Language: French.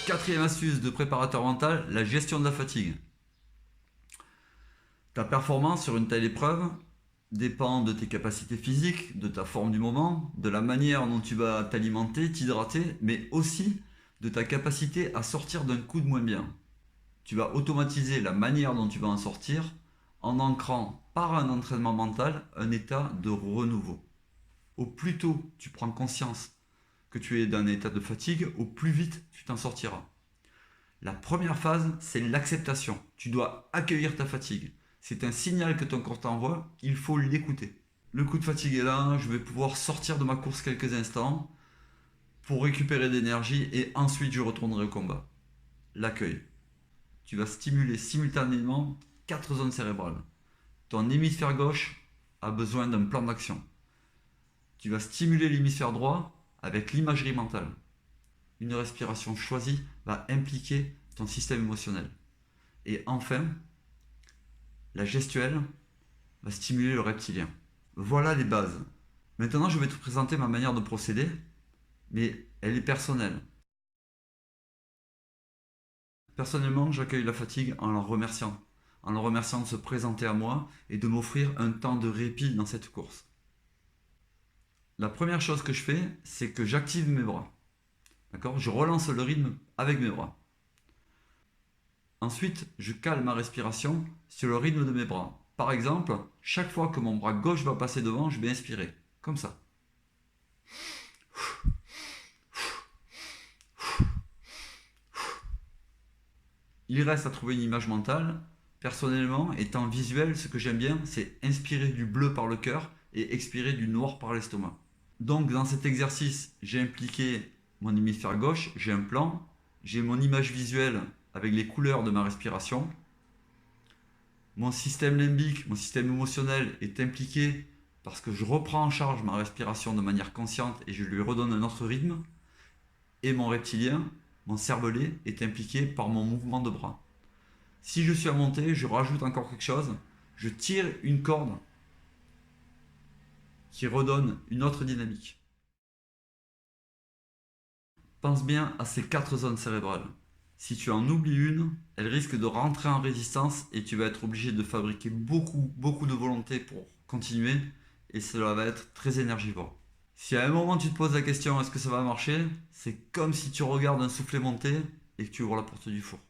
Quatrième astuce de préparateur mental, la gestion de la fatigue. Ta performance sur une telle épreuve dépend de tes capacités physiques, de ta forme du moment, de la manière dont tu vas t'alimenter, t'hydrater, mais aussi de ta capacité à sortir d'un coup de moins bien. Tu vas automatiser la manière dont tu vas en sortir en ancrant par un entraînement mental un état de renouveau. Au plus tôt tu prends conscience que tu es d'un état de fatigue, au plus vite tu t'en sortiras. La première phase, c'est l'acceptation. Tu dois accueillir ta fatigue. C'est un signal que ton corps t'envoie, il faut l'écouter. Le coup de fatigue est là, je vais pouvoir sortir de ma course quelques instants pour récupérer d'énergie et ensuite je retournerai au combat. L'accueil. Tu vas stimuler simultanément 4 zones cérébrales. Ton hémisphère gauche a besoin d'un plan d'action. Tu vas stimuler l'hémisphère droit avec l'imagerie mentale. Une respiration choisie va impliquer ton système émotionnel. Et enfin, la gestuelle va stimuler le reptilien. Voilà les bases. Maintenant, je vais te présenter ma manière de procéder, mais elle est personnelle. Personnellement, j'accueille la fatigue en la remerciant de se présenter à moi et de m'offrir un temps de répit dans cette course. La première chose que je fais, c'est que j'active mes bras. D'accord ? Je relance le rythme avec mes bras. Ensuite, je cale ma respiration sur le rythme de mes bras. Par exemple, chaque fois que mon bras gauche va passer devant, je vais inspirer, comme ça. Il reste à trouver une image mentale. Personnellement, étant visuel, ce que j'aime bien, c'est inspirer du bleu par le cœur et expirer du noir par l'estomac. Donc dans cet exercice, j'ai impliqué mon hémisphère gauche, j'ai un plan, j'ai mon image visuelle avec les couleurs de ma respiration. Mon système limbique, mon système émotionnel est impliqué parce que je reprends en charge ma respiration de manière consciente et je lui redonne un autre rythme. Et mon reptilien, mon cervelet, est impliqué par mon mouvement de bras. Si je suis à monter, je rajoute encore quelque chose. Je tire une corde qui redonne une autre dynamique. Pense bien à ces 4 zones cérébrales. Si tu en oublies une, elle risque de rentrer en résistance et tu vas être obligé de fabriquer beaucoup de volonté pour continuer et cela va être très énergivore. Si à un moment tu te poses la question est-ce que ça va marcher, c'est comme si tu regardes un soufflet monter et que tu ouvres la porte du four.